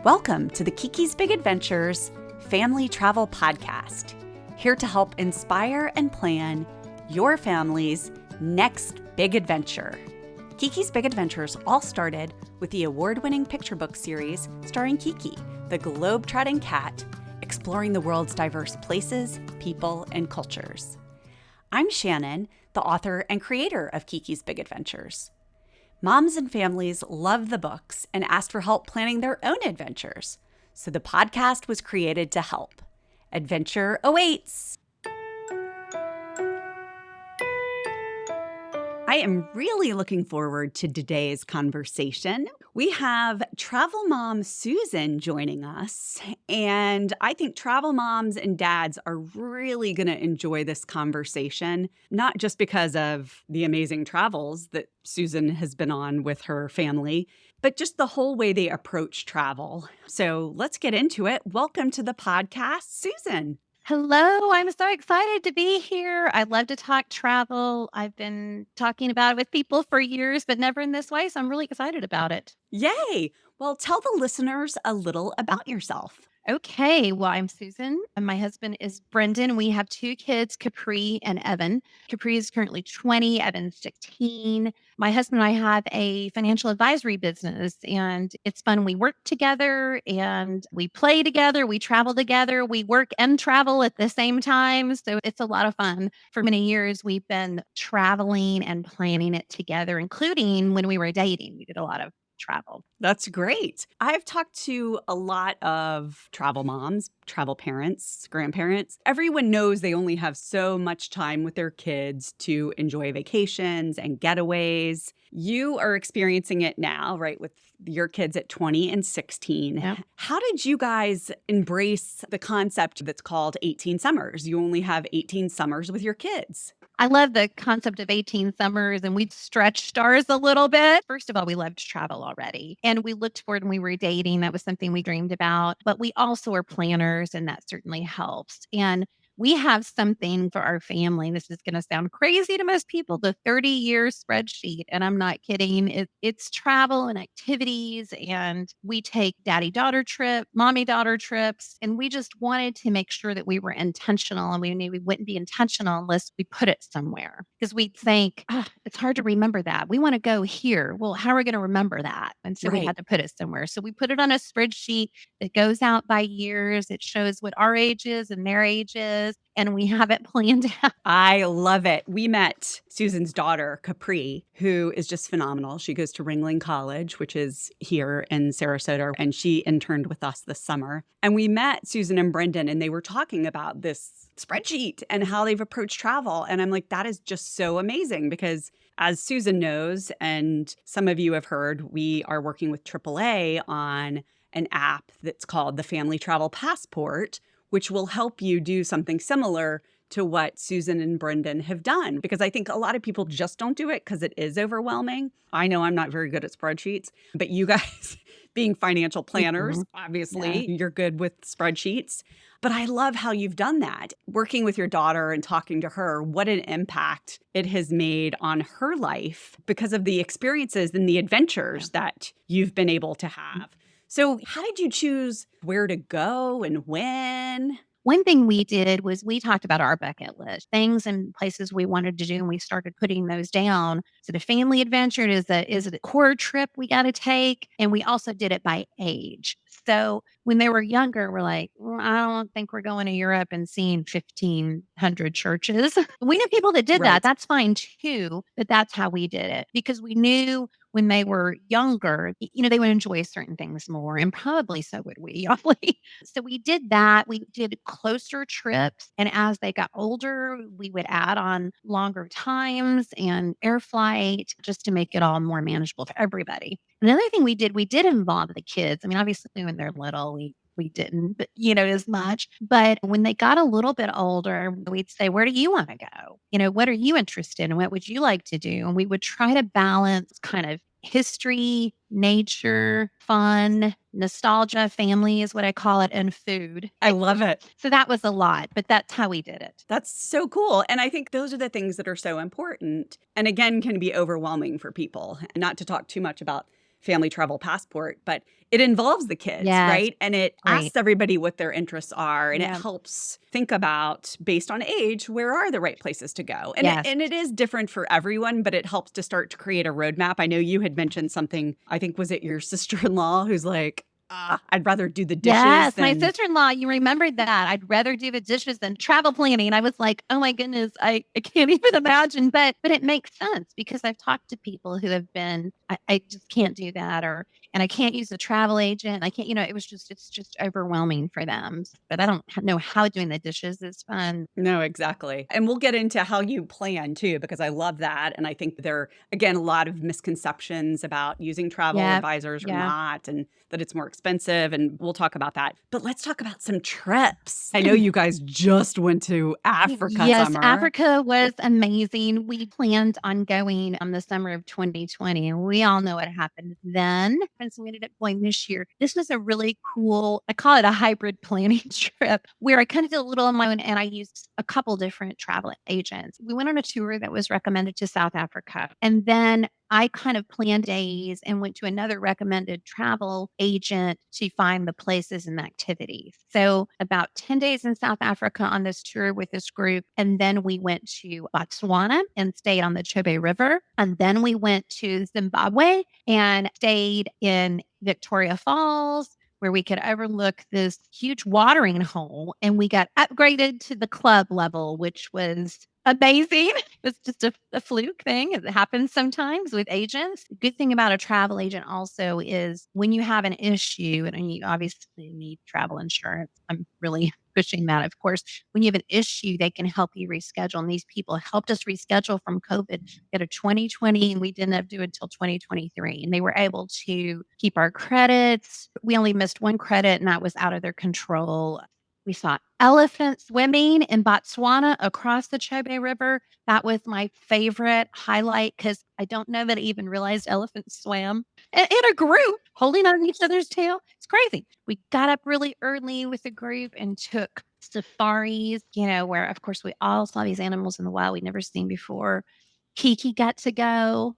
Welcome to the KeeKee's Big Adventures Family Travel Podcast, here to help inspire and plan your family's next big adventure. KeeKee's Big Adventures all started with the award-winning picture book series starring KeeKee, the globe-trotting cat, exploring the world's diverse places, people, and cultures. I'm Shannon, the author and creator of KeeKee's Big Adventures. Moms and families love the books and asked for help planning their own adventures, so the podcast was created to help. Adventure awaits! I am really looking forward to today's conversation. We have travel mom Susan joining us, and I think travel moms and dads are really going to enjoy this conversation, not just because of the amazing travels that Susan has been on with her family, but just the whole way they approach travel. So let's get into it. Welcome to the podcast, Susan. Hello, I'm so excited to be here. I love to talk travel. I've been talking about it with people for years, but never in this way. So I'm really excited about it. Yay! Well, tell the listeners a little about yourself. Okay, well, I'm Susan and my husband is Brendan. We have two kids, Capri and Evan. Capri is currently 20, Evan's 16. My husband and I have a financial advisory business, and it's fun. We work together and we play together, we travel together, we work and travel at the same time. So it's a lot of fun. For many years, we've been traveling and planning it together, including when we were dating. We did a lot of travel. That's great. I've talked to a lot of travel moms, travel parents, grandparents. Everyone knows they only have so much time with their kids to enjoy vacations and getaways. You are experiencing it now, right, with your kids at 20 and 16. Yep. How did you guys embrace the concept that's called 18 summers? You only have 18 summers with your kids. I love the concept of 18 summers, and we've stretched ours a little bit. First of all, we love to travel already, and we looked forward when we were dating. That was something we dreamed about, but we also are planners, and that certainly helps. And we have something for our family. This is going to sound crazy to most people, the 30-year spreadsheet. And I'm not kidding. It's travel and activities. And we take daddy-daughter trip, mommy-daughter trips. And we just wanted to make sure that we were intentional. And we knew we wouldn't be intentional unless we put it somewhere. Because we think, it's hard to remember that. We want to go here. Well, how are we going to remember that? And so we had to put it somewhere. So we put it on a spreadsheet that goes out by years. It shows what our age is and their age is. And we have it planned out. I love it. We met Susan's daughter, Capri, who is just phenomenal. She goes to Ringling College, which is here in Sarasota, and she interned with us this summer. And we met Susan and Brendan, and they were talking about this spreadsheet and how they've approached travel. And I'm like, that is just so amazing because as Susan knows, and some of you have heard, we are working with AAA on an app that's called the Family Travel Passport, which will help you do something similar to what Susan and Brendan have done. Because I think a lot of people just don't do it because it is overwhelming. I know I'm not very good at spreadsheets, but you guys being financial planners, obviously, you're good with spreadsheets. But I love how you've done that. Working with your daughter and talking to her, what an impact it has made on her life because of the experiences and the adventures that you've been able to have. So how did you choose where to go and when? One thing we did was we talked about our bucket list, things and places we wanted to do, and we started putting those down. Is it a family adventure? Is it a core trip we got to take? And we also did it by age. So when they were younger, we're like, I don't think we're going to Europe and seeing 1,500 churches. We know people that did that. That's fine too, but that's how we did it because we knew when they were younger, they would enjoy certain things more, and probably so would we, Ollie. So we did that. We did closer trips. And as they got older, we would add on longer times and air flight just to make it all more manageable for everybody. Another thing we did involve the kids. I mean, obviously when they're little, we didn't, but, as much. But when they got a little bit older, we'd say, where do you want to go? What are you interested in? What would you like to do? And we would try to balance kind of history, nature, fun, nostalgia, family is what I call it, and food. I love it. So that was a lot, but that's how we did it. That's so cool. And I think those are the things that are so important and again, can be overwhelming for people. Not to talk too much about family travel passport, but it involves the kids, Yes. right? And it Great. asks everybody what their interests are, and it Yeah. helps think about, based on age, where are the right places to go. And Yes. it is different for everyone, but it helps to start to create a roadmap. I know you had mentioned something, I think, was it your sister-in-law who's like, I'd rather do the dishes Yes, my than. sister-in-law, you remembered that. I'd rather do the dishes than travel planning. I was like, "Oh my goodness, I can't even imagine." But it makes sense because I've talked to people who have been, I just can't do that, or and I can't use a travel agent. I can't, it's just overwhelming for them. But I don't know how doing the dishes is fun. No, exactly. And we'll get into how you plan too, because I love that. And I think there are, again, a lot of misconceptions about using travel Yeah. advisors or Yeah. not, and that it's more expensive. And we'll talk about that. But let's talk about some trips. I know you guys just went to Africa Yes, summer. Africa was amazing. We planned on going the summer of 2020, and we all know what happened then. And so we ended up going this year. This was a really cool, I call it a hybrid planning trip where I kind of did a little on my own and I used a couple different travel agents. We went on a tour that was recommended to South Africa. And then I kind of planned days and went to another recommended travel agent to find the places and activities. So, about 10 days in South Africa on this tour with this group. And then we went to Botswana and stayed on the Chobe River. And then we went to Zimbabwe and stayed in Victoria Falls, where we could overlook this huge watering hole. And we got upgraded to the club level, which was amazing. It's just a fluke thing. It happens sometimes with agents. The good thing about a travel agent also is when you have an issue, and you obviously need travel insurance. I'm really pushing that, of course. When you have an issue, they can help you reschedule. And these people helped us reschedule from COVID. We had a 2020 and we didn't have to do it until 2023. And they were able to keep our credits. We only missed one credit and that was out of their control. We saw elephants swimming in Botswana across the Chobe River. That was my favorite highlight because I don't know that I even realized elephants swam in a group holding on each other's tail. It's crazy. We got up really early with the group and took safaris, where, of course, we all saw these animals in the wild we'd never seen before. KeeKee got to go.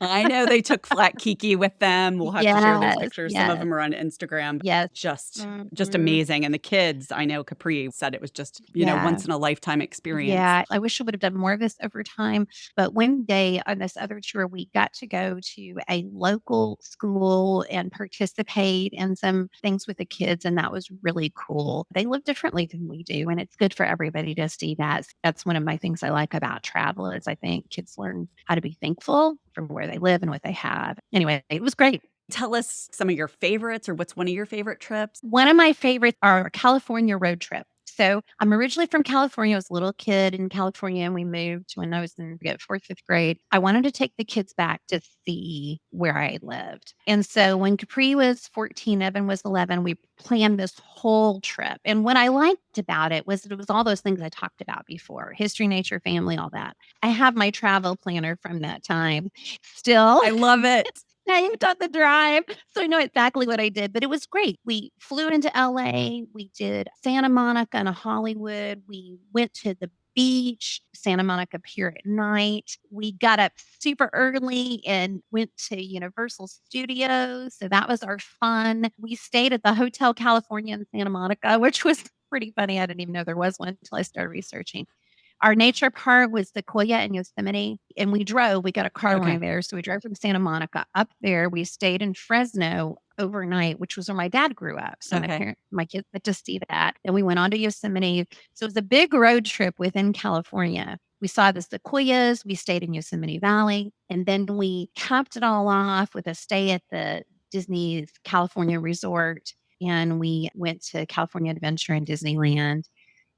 I know they took Flat Kiki with them. We'll have to share those Yes, pictures. Some of yes, them are on Instagram. But yes. just Mhm. amazing. And the kids, I know Capri said it was just, Yeah. once in a lifetime experience. Yeah, I wish I would have done more of this over time. But one day on this other tour, we got to go to a local school and participate in some things with the kids, and that was really cool. They live differently than we do, and it's good for everybody to see that. That's one of my things I like about travel is I think kids learn how to be thankful for where they live and what they have. Anyway, it was great. Tell us some of your favorites, or what's one of your favorite trips? One of my favorites are California road trip. So I'm originally from California. I was a little kid in California and we moved when I was in fourth, fifth grade. I wanted to take the kids back to see where I lived. And so when Capri was 14, Evan was 11, we planned this whole trip. And what I liked about it was all those things I talked about before: history, nature, family, all that. I have my travel planner from that time still. I love it. Saved on the drive. So I know exactly what I did, but it was great. We flew into LA. We did Santa Monica and Hollywood. We went to the beach, Santa Monica Pier at night. We got up super early and went to Universal Studios. So that was our fun. We stayed at the Hotel California in Santa Monica, which was pretty funny. I didn't even know there was one until I started researching. Our nature park was Sequoia and Yosemite, and we drove. We got a car Okay. line there, so we drove from Santa Monica up there. We stayed in Fresno overnight, which was where my dad grew up. So Okay. my kids got to see that. Then we went on to Yosemite. So it was a big road trip within California. We saw the sequoias. We stayed in Yosemite Valley, and then we capped it all off with a stay at the Disney's California Resort. And we went to California Adventure and Disneyland.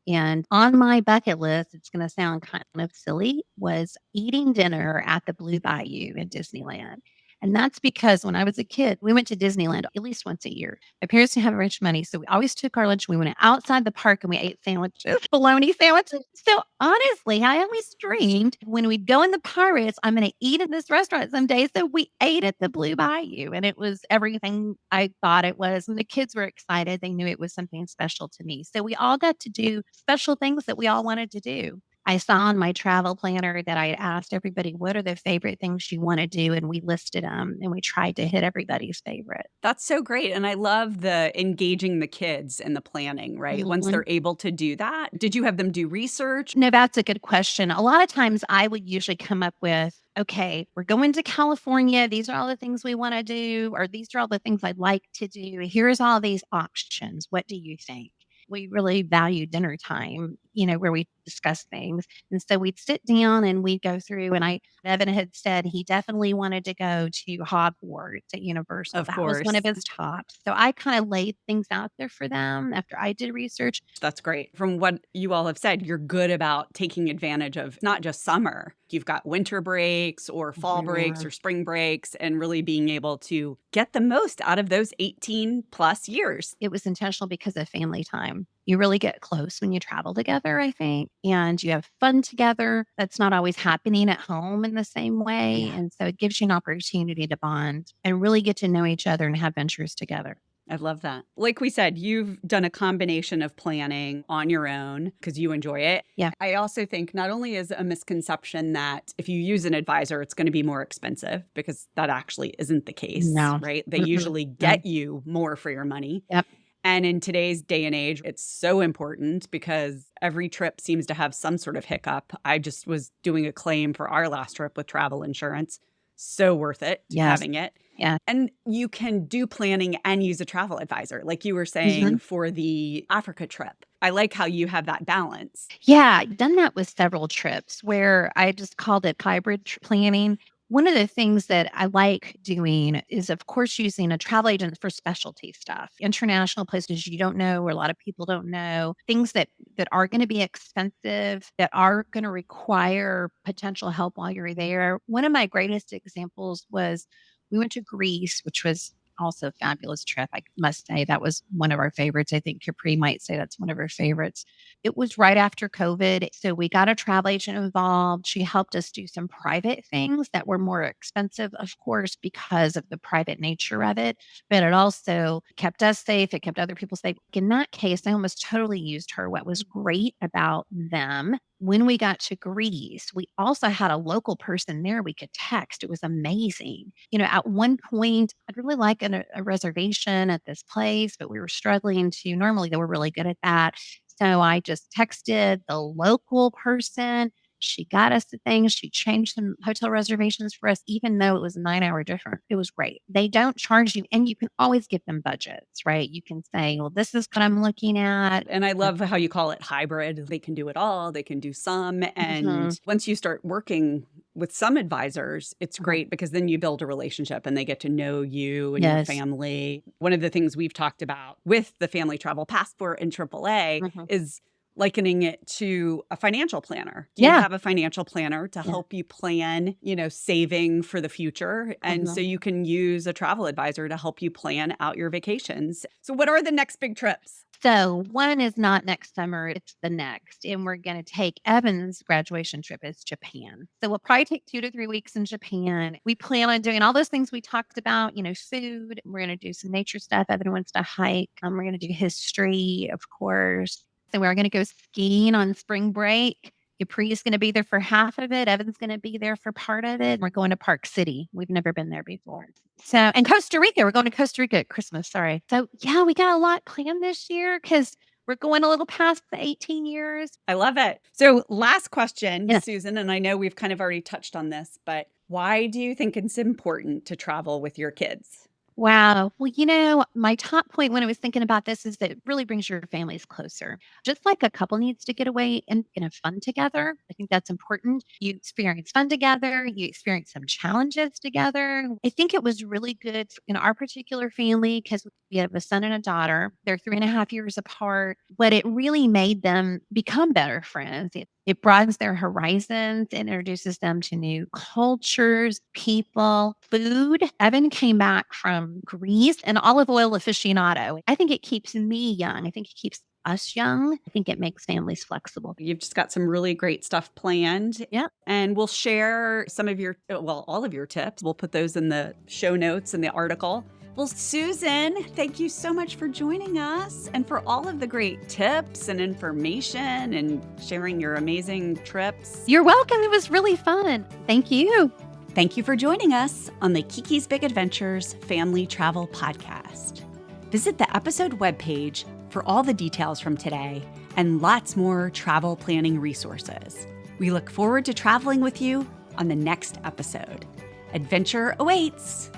And on my bucket list, it's going to sound kind of silly, was eating dinner at the Blue Bayou in Disneyland. And that's because when I was a kid, we went to Disneyland at least once a year. My parents didn't have rich money, so we always took our lunch. We went outside the park and we ate sandwiches, bologna sandwiches. So honestly, I always dreamed when we'd go in the Pirates, I'm going to eat at this restaurant someday. So we ate at the Blue Bayou, and it was everything I thought it was. And the kids were excited. They knew it was something special to me. So we all got to do special things that we all wanted to do. I saw on my travel planner that I had asked everybody, what are the favorite things you want to do? And we listed them and we tried to hit everybody's favorite. That's so great. And I love the engaging the kids in the planning, right? Once Mhm. they're able to do that. Did you have them do research? No, that's a good question. A lot of times I would usually come up with, okay, we're going to California. These are all the things we want to do, or these are all the things I'd like to do. Here's all these options. What do you think? We really value dinner time, where we discuss things. And so we'd sit down and we'd go through. And Evan had said he definitely wanted to go to Hogwarts at Universal. Of That was one of course. his tops. So I kind of laid things out there for them after I did research. That's great. From what you all have said, you're good about taking advantage of not just summer. You've got winter breaks or fall breaks Mhm. or spring breaks and really being able to get the most out of those 18 plus years. It was intentional because of family time. You really get close when you travel together, I think, and you have fun together. That's not always happening at home in the same way. Yeah. And so it gives you an opportunity to bond and really get to know each other and have ventures together. I love that. Like we said, you've done a combination of planning on your own because you enjoy it. Yeah. I also think not only is a misconception that if you use an advisor, it's going to be more expensive because that actually isn't the case, No. right? They Mm-mm. usually No. get you more for your money. Yep. And in today's day and age, it's so important because every trip seems to have some sort of hiccup. I just was doing a claim for our last trip with travel insurance. So worth it Yes. having it. Yeah. And you can do planning and use a travel advisor, like you were saying Mhm. for the Africa trip. I like how you have that balance. Yeah, I've done that with several trips where I just called it hybrid planning. One of the things that I like doing is, of course, using a travel agent for specialty stuff, international places you don't know, or a lot of people don't know, things that are going to be expensive, that are going to require potential help while you're there. One of my greatest examples was we went to Greece, which was also a fabulous trip. I must say that was one of our favorites. I think Capri might say that's one of her favorites. It was right after COVID. So we got a travel agent involved. She helped us do some private things that were more expensive, of course, because of the private nature of it. But it also kept us safe. It kept other people safe. In that case, I almost totally used her. What was great about them when we got to Greece, we also had a local person there we could text. It was amazing. At one point, I'd really like a reservation at this place, but we were struggling to. Normally, they were really good at that. So I just texted the local person. She got us the things. She changed some hotel reservations for us, even though it was a 9 hour difference. It was great. They don't charge you, and you can always give them budgets, right? You can say, well, this is what I'm looking at. And I love how you call it hybrid. They can do it all, they can do some. Mhm. And once you start working with some advisors, it's Uh-huh. great because then you build a relationship and they get to know you and your Yes. family. One of the things we've talked about with the Family Travel Passport and AAA Mhm. is likening it to a financial planner. Do you Yeah. have a financial planner to Yeah. help you plan, saving for the future? And so Mhm. you can use a travel advisor to help you plan out your vacations. So what are the next big trips? So one is not next summer, it's the next. And we're going to take Evan's graduation trip is Japan. So we'll probably take 2 to 3 weeks in Japan. We plan on doing all those things we talked about, food. We're going to do some nature stuff. Evan wants to hike. We're going to do history, of course. So we're going to go skiing on spring break. Capri is going to be there for half of it. Evan's going to be there for part of it. We're going to Park City. We've never been there before. So, and Costa Rica, we're going to Costa Rica at Christmas. Sorry. So, yeah, we got a lot planned this year because we're going a little past the 18 years. I love it. So, last question, Yeah. Susan, and I know we've kind of already touched on this, but why do you think it's important to travel with your kids? Wow. Well, my top point when I was thinking about this is that it really brings your families closer. Just like a couple needs to get away and have fun together. I think that's important. You experience fun together, you experience some challenges together. I think it was really good in our particular family because we have a son and a daughter. They're 3.5 years apart, but it really made them become better friends. It broadens their horizons, it introduces them to new cultures, people, food. Evan came back from Greece, an olive oil aficionado. I think it keeps me young. I think it keeps us young. I think it makes families flexible. You've just got some really great stuff planned. Yeah. And we'll share some of all of your tips. We'll put those in the show notes in the article. Well, Susan, thank you so much for joining us and for all of the great tips and information and sharing your amazing trips. You're welcome. It was really fun. Thank you. Thank you for joining us on the KeeKee's Big Adventures Family Travel Podcast. Visit the episode webpage for all the details from today and lots more travel planning resources. We look forward to traveling with you on the next episode. Adventure awaits!